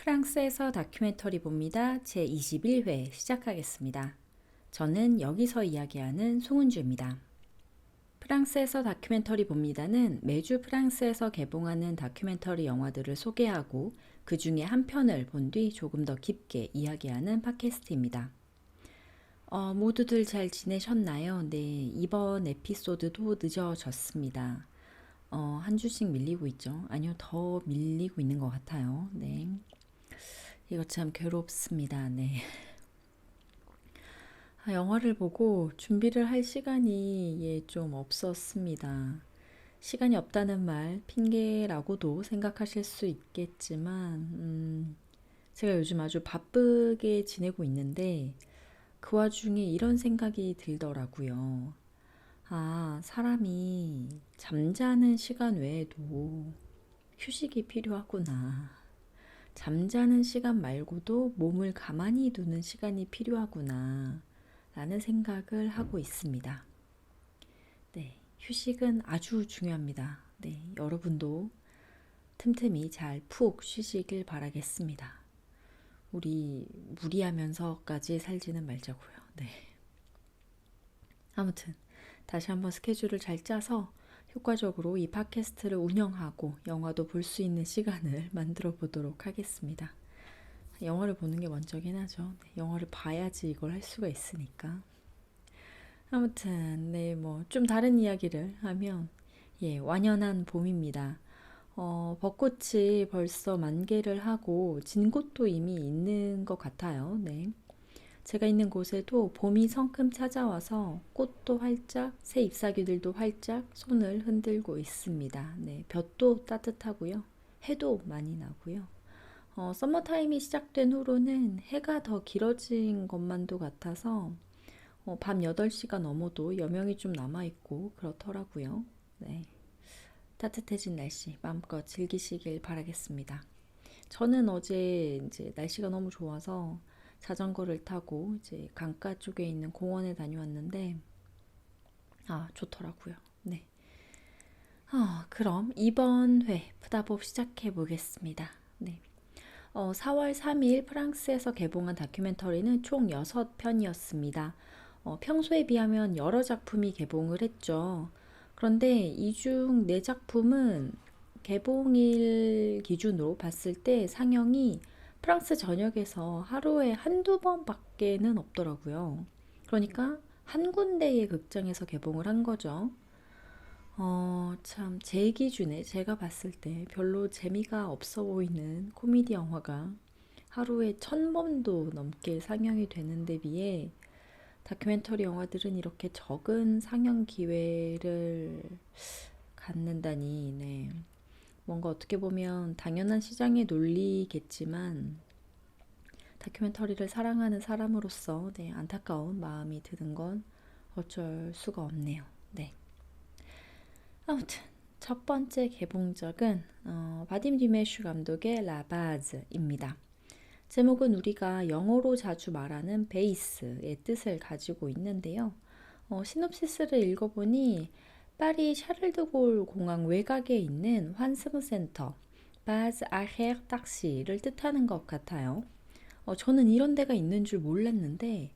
프랑스에서 다큐멘터리 봅니다. 제21회 시작하겠습니다. 저는 여기서 이야기하는 송은주입니다. 프랑스에서 다큐멘터리 봅니다는 매주 프랑스에서 개봉하는 다큐멘터리 영화들을 소개하고 그 중에 한 편을 본 뒤 조금 더 깊게 이야기하는 팟캐스트입니다. 모두들 잘 지내셨나요? 네, 이번 에피소드도 늦어졌습니다. 한 주씩 밀리고 있죠. 아니요, 더 밀리고 있는 것 같아요. 네. 이거 참 괴롭습니다. 네. 영화를 보고 준비를 할 시간이 좀 없었습니다. 시간이 없다는 말 핑계라고도 생각하실 수 있겠지만, 제가 요즘 아주 바쁘게 지내고 있는데, 그 와중에 이런 생각이 들더라고요. 사람이 잠자는 시간 외에도 휴식이 필요하구나. 잠자는 시간 말고도 몸을 가만히 두는 시간이 필요하구나 라는 생각을 하고 있습니다. 네, 휴식은 아주 중요합니다. 네, 여러분도 틈틈이 잘 푹 쉬시길 바라겠습니다. 우리 무리하면서까지 살지는 말자고요. 네. 아무튼 다시 한번 스케줄을 잘 짜서 효과적으로 이 팟캐스트를 운영하고 영화도 볼 수 있는 시간을 만들어 보도록 하겠습니다. 영화를 보는 게 먼저긴 하죠. 네, 영화를 봐야지 이걸 할 수가 있으니까. 아무튼 좀 다른 이야기를 하면 완연한 봄입니다. 벚꽃이 벌써 만개를 하고 진 곳도 이미 있는 것 같아요. 네. 제가 있는 곳에도 봄이 성큼 찾아와서 꽃도 활짝, 새 잎사귀들도 활짝 손을 흔들고 있습니다. 네, 볕도 따뜻하고요. 해도 많이 나고요. 서머타임이 시작된 후로는 해가 더 길어진 것만도 같아서 밤 8시가 넘어도 여명이 좀 남아있고 그렇더라고요. 네. 따뜻해진 날씨 마음껏 즐기시길 바라겠습니다. 저는 어제 이제 날씨가 너무 좋아서 자전거를 타고 이제 강가 쪽에 있는 공원에 다녀왔는데 좋더라고요. 네. 그럼 이번 회 푸다법 시작해 보겠습니다. 네. 4월 3일 프랑스에서 개봉한 다큐멘터리는 총 6편이었습니다. 평소에 비하면 여러 작품이 개봉을 했죠. 그런데 이 중 4작품은 개봉일 기준으로 봤을 때 상영이 프랑스 전역에서 하루에 한두 번밖에는 없더라고요. 그러니까 한 군데의 극장에서 개봉을 한 거죠. 참, 제 기준에 제가 봤을 때 별로 재미가 없어 보이는 코미디 영화가 하루에 1000번도 넘게 상영이 되는데 비해 다큐멘터리 영화들은 이렇게 적은 상영 기회를 갖는다니, 네. 뭔가 어떻게 보면 당연한 시장의 논리겠지만 다큐멘터리를 사랑하는 사람으로서 안타까운 마음이 드는 건 어쩔 수가 없네요. 네. 아무튼 첫 번째 개봉작은 바딤 디메슈 감독의 라바즈입니다. 제목은 우리가 영어로 자주 말하는 베이스의 뜻을 가지고 있는데요. 시놉시스를 읽어보니 파리 샤를드골 공항 외곽에 있는 환승센터 바즈 아헤르 딱시를 뜻하는 것 같아요. 저는 이런 데가 있는 줄 몰랐는데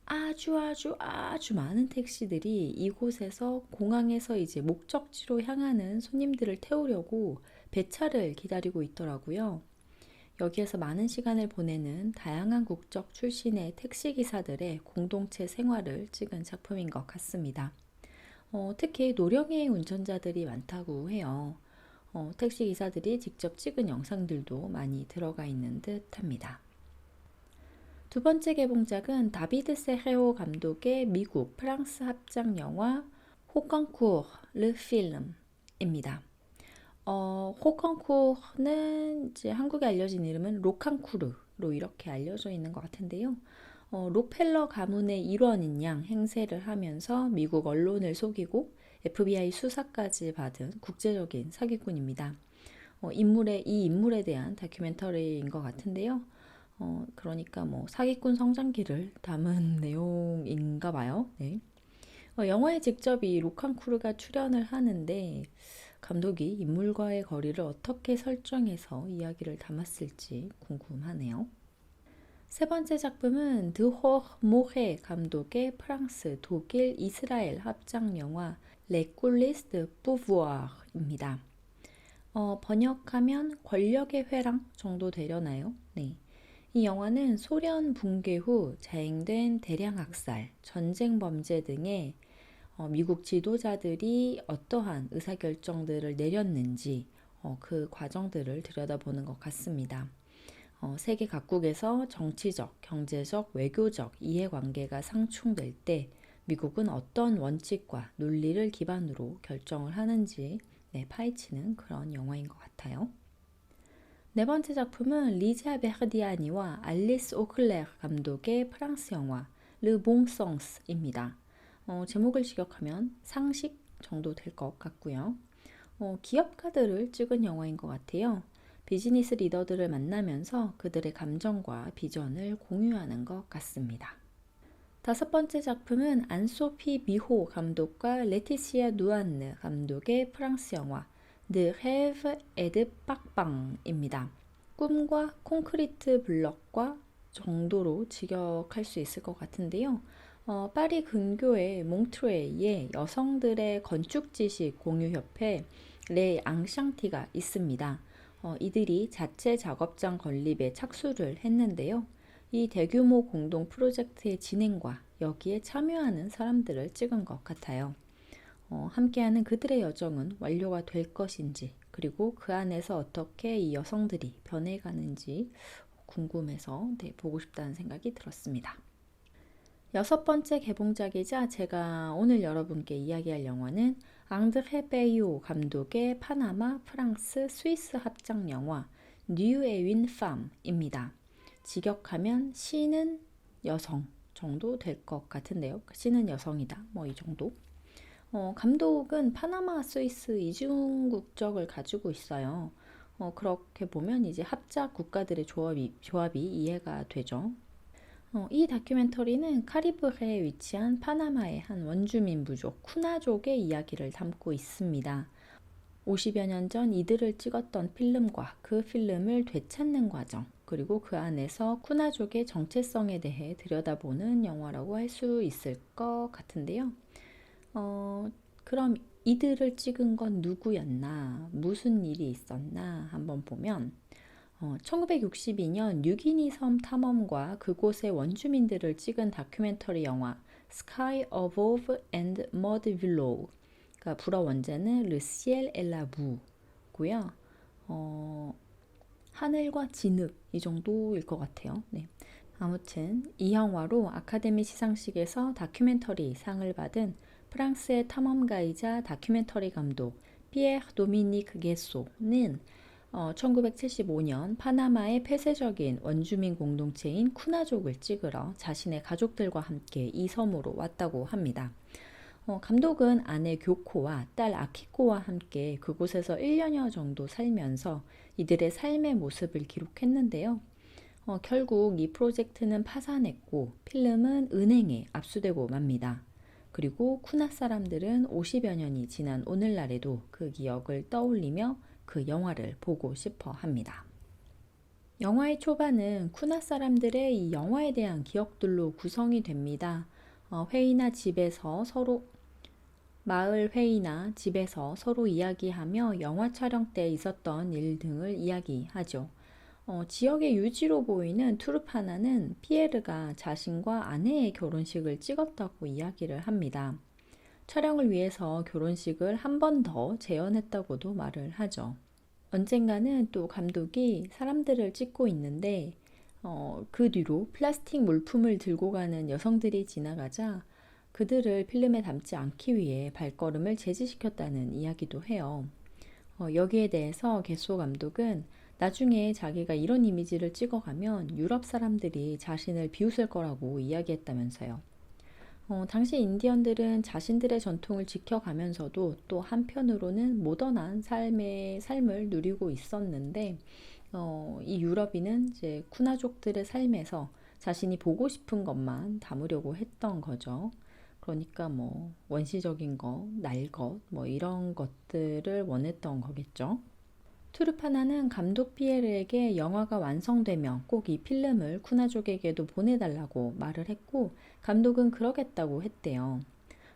아주 많은 택시들이 이곳에서 공항에서 이제 목적지로 향하는 손님들을 태우려고 배차를 기다리고 있더라고요. 여기에서 많은 시간을 보내는 다양한 국적 출신의 택시기사들의 공동체 생활을 찍은 작품인 것 같습니다. 특히 노령의 운전자들이 많다고 해요. 택시기사들이 직접 찍은 영상들도 많이 들어가 있는 듯 합니다. 두 번째 개봉작은 다비드 세헤오 감독의 미국 프랑스 합작 영화 호캉쿠르 르 필름입니다. 호캉쿠르는 이제 한국에 알려진 이름은 로캉쿠르로 이렇게 알려져 있는 것 같은데요. 록펠러 가문의 일원인 양 행세를 하면서 미국 언론을 속이고 FBI 수사까지 받은 국제적인 사기꾼입니다. 이 인물에 대한 다큐멘터리인 것 같은데요. 그러니까 사기꾼 성장기를 담은 내용인가 봐요. 네. 영화에 직접 이 로칸쿠르가 출연을 하는데 감독이 인물과의 거리를 어떻게 설정해서 이야기를 담았을지 궁금하네요. 세 번째 작품은 드호 모헤 감독의 프랑스, 독일, 이스라엘 합작 영화 레쿨리스 드 뿌부아르입니다. 번역하면 권력의 회랑 정도 되려나요? 네. 이 영화는 소련 붕괴 후 자행된 대량 학살, 전쟁 범죄 등의 미국 지도자들이 어떠한 의사결정들을 내렸는지 그 과정들을 들여다보는 것 같습니다. 세계 각국에서 정치적, 경제적, 외교적 이해관계가 상충될 때 미국은 어떤 원칙과 논리를 기반으로 결정을 하는지 파헤치는 그런 영화인 것 같아요. 네 번째 작품은 리자 베르디아니와 알리스 오클레르 감독의 프랑스 영화 르 봉송스입니다. 제목을 직역하면 상식 정도 될 것 같고요. 기업가들을 찍은 영화인 것 같아요. 비즈니스 리더들을 만나면서 그들의 감정과 비전을 공유하는 것 같습니다. 다섯 번째 작품은 안소피 미호 감독과 레티시아 누안느 감독의 프랑스 영화 느 헤브 에드 빡방입니다. 꿈과 콘크리트 블럭과 정도로 직역할 수 있을 것 같은데요. 파리 근교의 몽트레이에 여성들의 건축 지식 공유협회 레 앙샹티가 있습니다. 이들이 자체 작업장 건립에 착수를 했는데요. 이 대규모 공동 프로젝트의 진행과 여기에 참여하는 사람들을 찍은 것 같아요. 함께하는 그들의 여정은 완료가 될 것인지, 그리고 그 안에서 어떻게 이 여성들이 변해가는지 궁금해서 보고 싶다는 생각이 들었습니다. 여섯 번째 개봉작이자 제가 오늘 여러분께 이야기할 영화는 앙드레 베이오 감독의 파나마, 프랑스, 스위스 합작 영화 뉴에윈 팜입니다. 직역하면 신은 여성 정도 될 것 같은데요. 신은 여성이다. 이 정도. 감독은 파나마, 스위스 이중 국적을 가지고 있어요. 그렇게 보면 이제 합작 국가들의 조합이 이해가 되죠. 이 다큐멘터리는 카리브해에 위치한 파나마의 한 원주민 부족 쿠나족의 이야기를 담고 있습니다. 50여 년 전 이들을 찍었던 필름과 그 필름을 되찾는 과정, 그리고 그 안에서 쿠나족의 정체성에 대해 들여다보는 영화라고 할 수 있을 것 같은데요. 그럼 이들을 찍은 건 누구였나, 무슨 일이 있었나 한번 보면 1962년 뉴기니 섬 탐험과 그곳의 원주민들을 찍은 다큐멘터리 영화 Sky Above and Mud Below, 그러니까 불어 원제는 Le Ciel et la Bou고요. 하늘과 진흙 이 정도일 것 같아요. 네. 아무튼 이 영화로 아카데미 시상식에서 다큐멘터리 상을 받은 프랑스의 탐험가이자 다큐멘터리 감독 피에르 도미니크 게소는 1975년 파나마의 폐쇄적인 원주민 공동체인 쿠나족을 찍으러 자신의 가족들과 함께 이 섬으로 왔다고 합니다. 감독은 아내 교코와 딸 아키코와 함께 그곳에서 1년여 정도 살면서 이들의 삶의 모습을 기록했는데요. 결국 이 프로젝트는 파산했고 필름은 은행에 압수되고 맙니다. 그리고 쿠나 사람들은 50여 년이 지난 오늘날에도 그 기억을 떠올리며 그 영화를 보고 싶어 합니다. 영화의 초반은 쿠나 사람들의 이 영화에 대한 기억들로 구성이 됩니다. 회의나 집에서 서로 마을 회의나 집에서 서로 이야기하며 영화 촬영 때 있었던 일 등을 이야기하죠. 지역의 유지로 보이는 투르파나는 피에르가 자신과 아내의 결혼식을 찍었다고 이야기를 합니다. 촬영을 위해서 결혼식을 한 번 더 재현했다고도 말을 하죠. 언젠가는 또 감독이 사람들을 찍고 있는데 그 뒤로 플라스틱 물품을 들고 가는 여성들이 지나가자 그들을 필름에 담지 않기 위해 발걸음을 제지시켰다는 이야기도 해요. 여기에 대해서 게소 감독은 나중에 자기가 이런 이미지를 찍어가면 유럽 사람들이 자신을 비웃을 거라고 이야기했다면서요. 당시 인디언들은 자신들의 전통을 지켜가면서도 또 한편으로는 모던한 삶을 누리고 있었는데, 이 유럽인은 이제 쿠나족들의 삶에서 자신이 보고 싶은 것만 담으려고 했던 거죠. 그러니까 뭐 원시적인 것, 날 것, 뭐 이런 것들을 원했던 거겠죠. 투르파나는 감독 피에르에게 영화가 완성되면 꼭 이 필름을 쿠나족에게도 보내달라고 말을 했고 감독은 그러겠다고 했대요.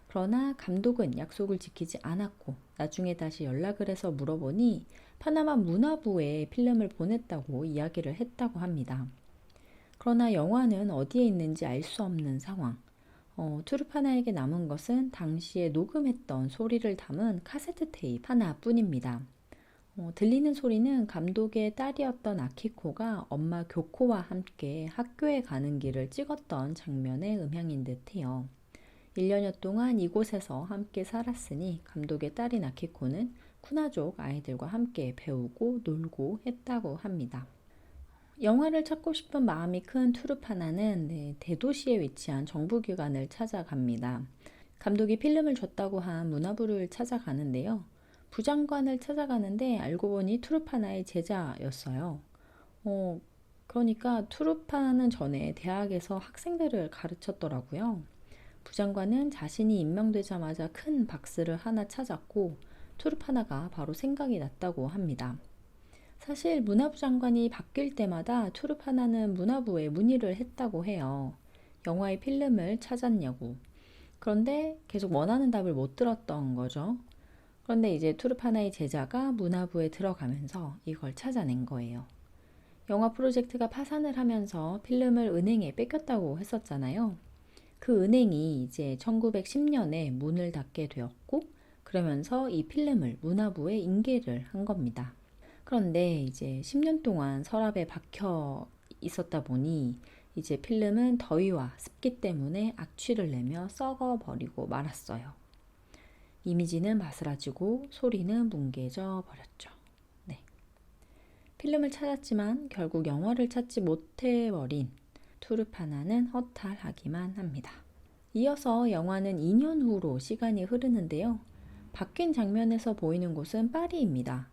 그러나 감독은 약속을 지키지 않았고 나중에 다시 연락을 해서 물어보니 파나마 문화부에 필름을 보냈다고 이야기를 했다고 합니다. 그러나 영화는 어디에 있는지 알 수 없는 상황. 투르파나에게 남은 것은 당시에 녹음했던 소리를 담은 카세트 테이프 하나뿐입니다. 들리는 소리는 감독의 딸이었던 아키코가 엄마 교코와 함께 학교에 가는 길을 찍었던 장면의 음향인 듯해요. 1년여 동안 이곳에서 함께 살았으니 감독의 딸인 아키코는 쿠나족 아이들과 함께 배우고 놀고 했다고 합니다. 영화를 찾고 싶은 마음이 큰 투르파나는 대도시에 위치한 정부기관을 찾아갑니다. 감독이 필름을 줬다고 한 문화부를 찾아가는데요. 부장관을 찾아가는데 알고 보니 투르파나의 제자였어요. 어, 그러니까 투르파나는 전에 대학에서 학생들을 가르쳤더라고요. 부장관은 자신이 임명되자마자 큰 박스를 하나 찾았고 투르파나가 바로 생각이 났다고 합니다. 사실 문화부 장관이 바뀔 때마다 투르파나는 문화부에 문의를 했다고 해요. 영화의 필름을 찾았냐고. 그런데 계속 원하는 답을 못 들었던 거죠. 그런데 이제 투르파나의 제자가 문화부에 들어가면서 이걸 찾아낸 거예요. 영화 프로젝트가 파산을 하면서 필름을 은행에 뺏겼다고 했었잖아요. 그 은행이 이제 1910년에 문을 닫게 되었고, 그러면서 이 필름을 문화부에 인계를 한 겁니다. 그런데 이제 10년 동안 서랍에 박혀 있었다 보니 이제 필름은 더위와 습기 때문에 악취를 내며 썩어버리고 말았어요. 이미지는 바스라지고 소리는 뭉개져 버렸죠. 네. 필름을 찾았지만 결국 영화를 찾지 못해버린 투르파나는 허탈하기만 합니다. 이어서 영화는 2년 후로 시간이 흐르는데요. 바뀐 장면에서 보이는 곳은 파리입니다.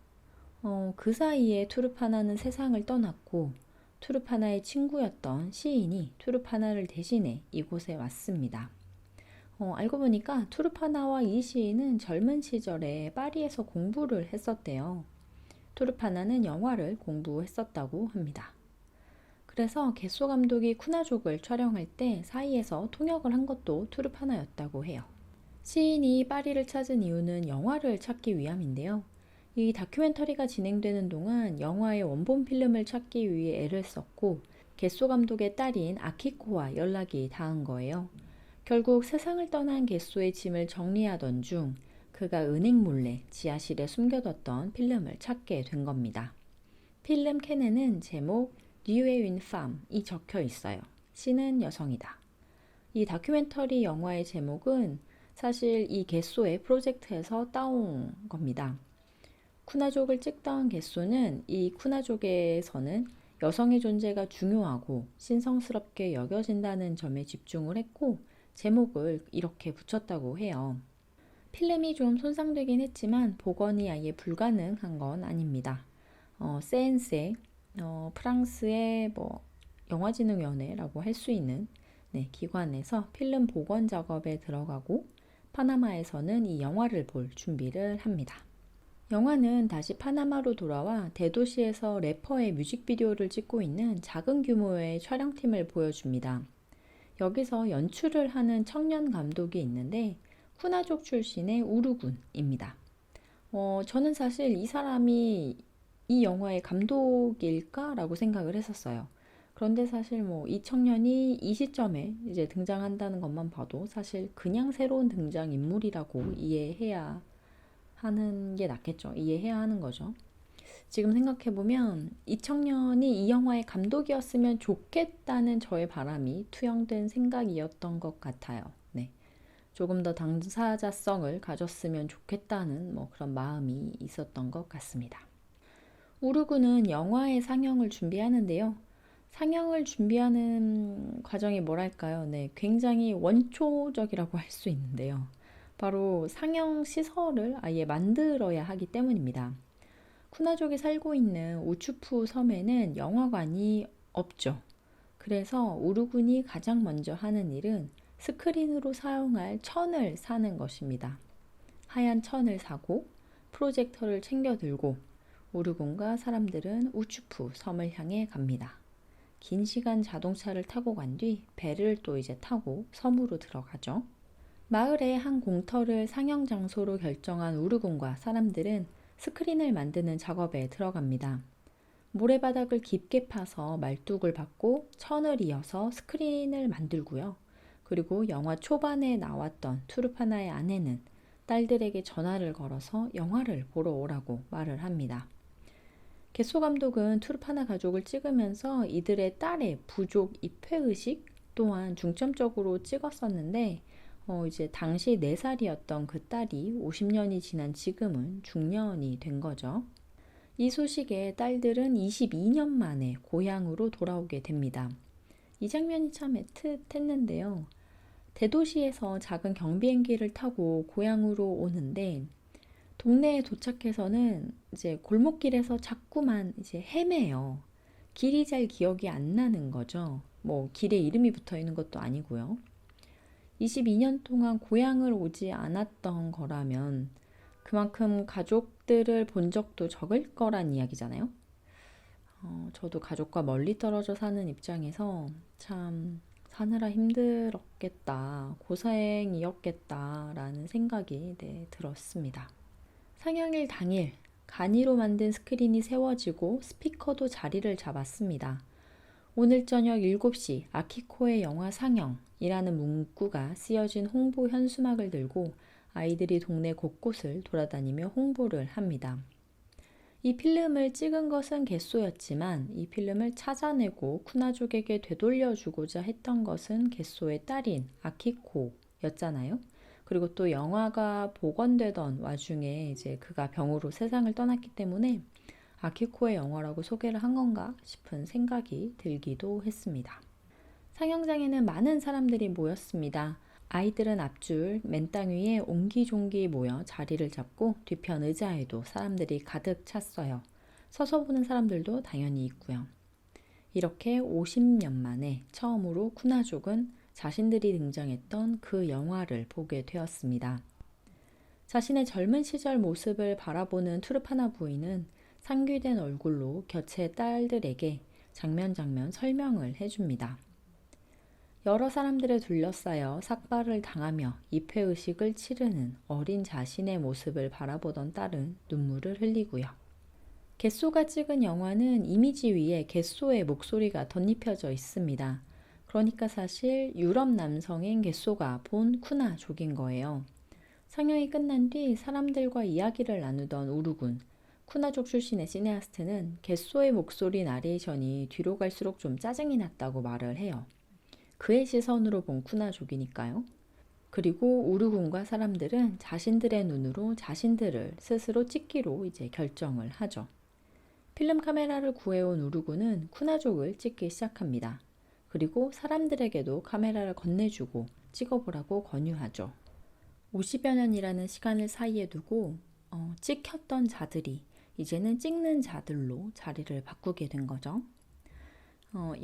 그 사이에 투르파나는 세상을 떠났고 투르파나의 친구였던 시인이 투르파나를 대신해 이곳에 왔습니다. 알고 보니까 투르파나와 이 시인은 젊은 시절에 파리에서 공부를 했었대요. 투르파나는 영화를 공부했었다고 합니다. 그래서 게쏘 감독이 쿠나족을 촬영할 때 사이에서 통역을 한 것도 투르파나였다고 해요. 시인이 파리를 찾은 이유는 영화를 찾기 위함인데요. 이 다큐멘터리가 진행되는 동안 영화의 원본 필름을 찾기 위해 애를 썼고 게쏘 감독의 딸인 아키코와 연락이 닿은 거예요. 결국 세상을 떠난 게쏘의 짐을 정리하던 중 그가 은행 몰래 지하실에 숨겨뒀던 필름을 찾게 된 겁니다. 필름 캔에는 제목 뉴에 윈 팜이 적혀 있어요. 시는 여성이다. 이 다큐멘터리 영화의 제목은 사실 이 게쏘의 프로젝트에서 따온 겁니다. 쿠나족을 찍던 게쏘는 이 쿠나족에서는 여성의 존재가 중요하고 신성스럽게 여겨진다는 점에 집중을 했고 제목을 이렇게 붙였다고 해요. 필름이 좀 손상되긴 했지만 복원이 아예 불가능한 건 아닙니다. CNC, 프랑스의 뭐 영화진흥위원회라고 할 수 있는 기관에서 필름 복원 작업에 들어가고 파나마에서는 이 영화를 볼 준비를 합니다. 영화는 다시 파나마로 돌아와 대도시에서 래퍼의 뮤직비디오를 찍고 있는 작은 규모의 촬영팀을 보여줍니다. 여기서 연출을 하는 청년 감독이 있는데 쿠나족 출신의 우루군입니다. 저는 사실 이 사람이 이 영화의 감독일까라고 생각을 했었어요. 그런데 사실 뭐 이 청년이 이 시점에 이제 등장한다는 것만 봐도 사실 그냥 새로운 등장인물이라고 이해해야 하는 게 낫겠죠. 이해해야 하는 거죠. 지금 생각해보면 이 청년이 이 영화의 감독이었으면 좋겠다는 저의 바람이 투영된 생각이었던 것 같아요. 네. 조금 더 당사자성을 가졌으면 좋겠다는 뭐 그런 마음이 있었던 것 같습니다. 우르구는 영화의 상영을 준비하는데요. 상영을 준비하는 과정이 뭐랄까요? 네, 굉장히 원초적이라고 할 수 있는데요. 바로 상영 시설을 아예 만들어야 하기 때문입니다. 쿠나족이 살고 있는 우추푸 섬에는 영화관이 없죠. 그래서 우르군이 가장 먼저 하는 일은 스크린으로 사용할 천을 사는 것입니다. 하얀 천을 사고 프로젝터를 챙겨 들고 우르곤과 사람들은 우추프 섬을 향해 갑니다. 긴 시간 자동차를 타고 간 뒤 배를 또 이제 타고 섬으로 들어가죠. 마을의 한 공터를 상영 장소로 결정한 우르곤과 사람들은 스크린을 만드는 작업에 들어갑니다. 모래바닥을 깊게 파서 말뚝을 박고 천을 이어서 스크린을 만들고요. 그리고 영화 초반에 나왔던 투르파나의 아내는 딸들에게 전화를 걸어서 영화를 보러 오라고 말을 합니다. 게소 감독은 투르파나 가족을 찍으면서 이들의 딸의 부족 입회의식 또한 중점적으로 찍었었는데 이제 당시 4살이었던 그 딸이 50년이 지난 지금은 중년이 된 거죠. 이 소식에 딸들은 22년 만에 고향으로 돌아오게 됩니다. 이 장면이 참 애틋했는데요. 대도시에서 작은 경비행기를 타고 고향으로 오는데 동네에 도착해서는 이제 골목길에서 자꾸만 이제 헤매요. 길이 잘 기억이 안 나는 거죠. 뭐 길에 이름이 붙어 있는 것도 아니고요. 22년 동안 고향을 오지 않았던 거라면 그만큼 가족들을 본 적도 적을 거란 이야기잖아요. 저도 가족과 멀리 떨어져 사는 입장에서 참 사느라 힘들었겠다, 고생이었겠다라는 생각이 들었습니다. 상영일 당일 간이로 만든 스크린이 세워지고 스피커도 자리를 잡았습니다. 오늘 저녁 7시 아키코의 영화 상영이라는 문구가 쓰여진 홍보 현수막을 들고 아이들이 동네 곳곳을 돌아다니며 홍보를 합니다. 이 필름을 찍은 것은 겟소였지만 이 필름을 찾아내고 쿠나족에게 되돌려주고자 했던 것은 겟소의 딸인 아키코였잖아요. 그리고 또 영화가 복원되던 와중에 이제 그가 병으로 세상을 떠났기 때문에 아키코의 영화라고 소개를 한 건가 싶은 생각이 들기도 했습니다. 상영장에는 많은 사람들이 모였습니다. 아이들은 앞줄 맨 땅 위에 옹기종기 모여 자리를 잡고 뒤편 의자에도 사람들이 가득 찼어요. 서서 보는 사람들도 당연히 있고요. 이렇게 50년 만에 처음으로 쿠나족은 자신들이 등장했던 그 영화를 보게 되었습니다. 자신의 젊은 시절 모습을 바라보는 투르파나 부인은 상기된 얼굴로 곁의 딸들에게 장면 장면 설명을 해줍니다. 여러 사람들에 둘러싸여 삭발을 당하며 입회의식을 치르는 어린 자신의 모습을 바라보던 딸은 눈물을 흘리고요. 겟소가 찍은 영화는 이미지 위에 겟소의 목소리가 덧입혀져 있습니다. 그러니까 사실 유럽 남성인 겟소가 본 쿠나족인 거예요. 상영이 끝난 뒤 사람들과 이야기를 나누던 우르군, 쿠나족 출신의 시네아스트는 겟소의 목소리 나레이션이 뒤로 갈수록 좀 짜증이 났다고 말을 해요. 그의 시선으로 본 쿠나족이니까요. 그리고 우르군과 사람들은 자신들의 눈으로 자신들을 스스로 찍기로 이제 결정을 하죠. 필름 카메라를 구해온 우르군은 쿠나족을 찍기 시작합니다. 그리고 사람들에게도 카메라를 건네주고 찍어보라고 권유하죠. 50여 년이라는 시간을 사이에 두고 찍혔던 자들이 이제는 찍는 자들로 자리를 바꾸게 된 거죠.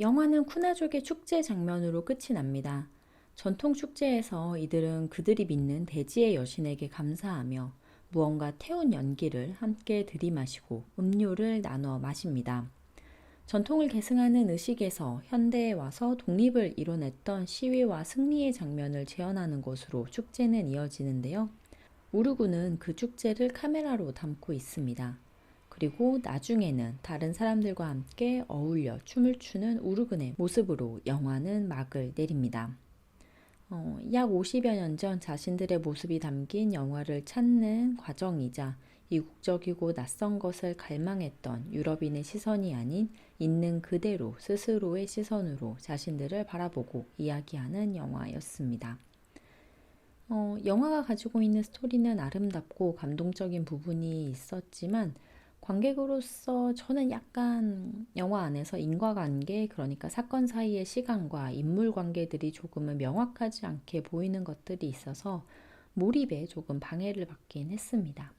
영화는 쿠나족의 축제 장면으로 끝이 납니다. 전통 축제에서 이들은 그들이 믿는 대지의 여신에게 감사하며 무언가 태운 연기를 함께 들이마시고 음료를 나눠 마십니다. 전통을 계승하는 의식에서 현대에 와서 독립을 이뤄냈던 시위와 승리의 장면을 재현하는 것으로 축제는 이어지는데요. 우르군은 그 축제를 카메라로 담고 있습니다. 그리고 나중에는 다른 사람들과 함께 어울려 춤을 추는 우르군의 모습으로 영화는 막을 내립니다. 약 50여 년 전 자신들의 모습이 담긴 영화를 찾는 과정이자 이국적이고 낯선 것을 갈망했던 유럽인의 시선이 아닌 있는 그대로 스스로의 시선으로 자신들을 바라보고 이야기하는 영화였습니다. 영화가 가지고 있는 스토리는 아름답고 감동적인 부분이 있었지만 관객으로서 저는 약간 영화 안에서 인과관계, 그러니까 사건 사이의 시간과 인물 관계들이 조금은 명확하지 않게 보이는 것들이 있어서 몰입에 조금 방해를 받긴 했습니다.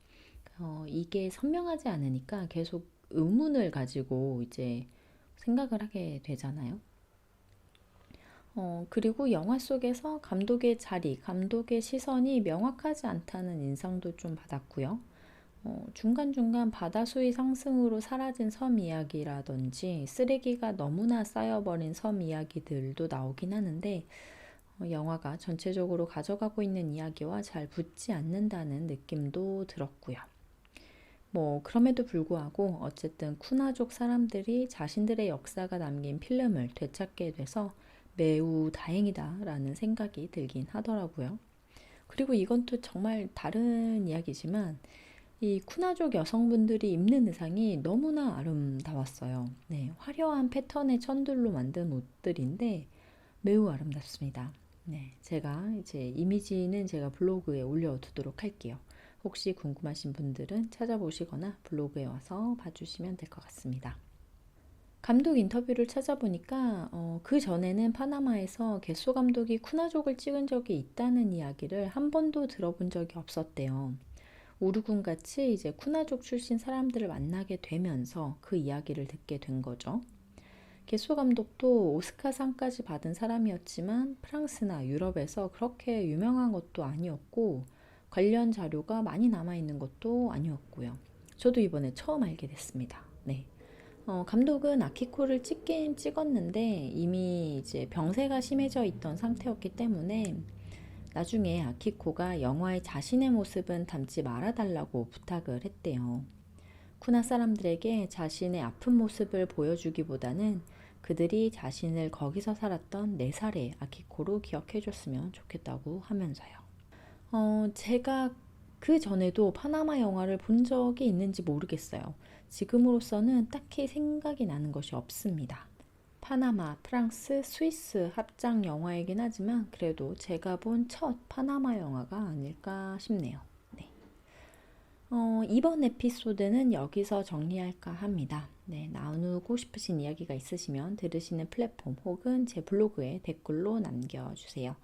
이게 선명하지 않으니까 계속 의문을 가지고 이제 생각을 하게 되잖아요. 그리고 영화 속에서 감독의 자리, 감독의 시선이 명확하지 않다는 인상도 좀 받았고요. 중간중간 바다 수위 상승으로 사라진 섬 이야기라든지 쓰레기가 너무나 쌓여버린 섬 이야기들도 나오긴 하는데 영화가 전체적으로 가져가고 있는 이야기와 잘 붙지 않는다는 느낌도 들었고요. 그럼에도 불구하고 어쨌든 쿠나족 사람들이 자신들의 역사가 담긴 필름을 되찾게 돼서 매우 다행이다라는 생각이 들긴 하더라고요. 그리고 이건 또 정말 다른 이야기지만 이 쿠나족 여성분들이 입는 의상이 너무나 아름다웠어요. 네, 화려한 패턴의 천들로 만든 옷들인데 매우 아름답습니다. 네, 제가 이제 이미지는 제가 블로그에 올려두도록 할게요. 혹시 궁금하신 분들은 찾아보시거나 블로그에 와서 봐주시면 될 것 같습니다. 감독 인터뷰를 찾아보니까 그 전에는 파나마에서 게소 감독이 쿠나족을 찍은 적이 있다는 이야기를 한 번도 들어본 적이 없었대요. 우르군 같이 이제 쿠나족 출신 사람들을 만나게 되면서 그 이야기를 듣게 된 거죠. 게소 감독도 오스카상까지 받은 사람이었지만 프랑스나 유럽에서 그렇게 유명한 것도 아니었고 관련 자료가 많이 남아있는 것도 아니었고요. 저도 이번에 처음 알게 됐습니다. 네. 감독은 아키코를 찍긴 찍었는데 이미 이제 병세가 심해져 있던 상태였기 때문에 나중에 아키코가 영화의 자신의 모습은 담지 말아달라고 부탁을 했대요. 쿠나 사람들에게 자신의 아픈 모습을 보여주기보다는 그들이 자신을 거기서 살았던 4살의 아키코로 기억해줬으면 좋겠다고 하면서요. 제가 그 전에도 파나마 영화를 본 적이 있는지 모르겠어요. 지금으로서는 딱히 생각이 나는 것이 없습니다. 파나마, 프랑스, 스위스 합작 영화이긴 하지만 그래도 제가 본 첫 파나마 영화가 아닐까 싶네요. 네. 이번 에피소드는 여기서 정리할까 합니다. 네, 나누고 싶으신 이야기가 있으시면 들으시는 플랫폼 혹은 제 블로그에 댓글로 남겨주세요.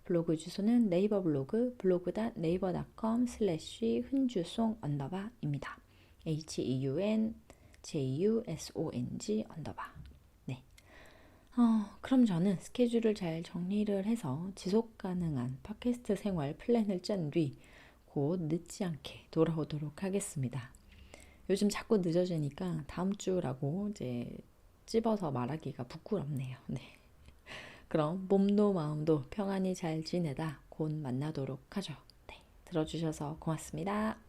블로그 주소는 네이버 블로그 blog.naver.com/훈주송_입니다. HEUNJUSONG_ 네. 그럼 저는 스케줄을 잘 정리를 해서 지속 가능한 팟캐스트 생활 플랜을 짠 뒤 곧 늦지 않게 돌아오도록 하겠습니다. 요즘 자꾸 늦어지니까 다음 주라고 이제 찝어서 말하기가 부끄럽네요. 네. 그럼 몸도 마음도 평안히 잘 지내다 곧 만나도록 하죠. 네. 들어주셔서 고맙습니다.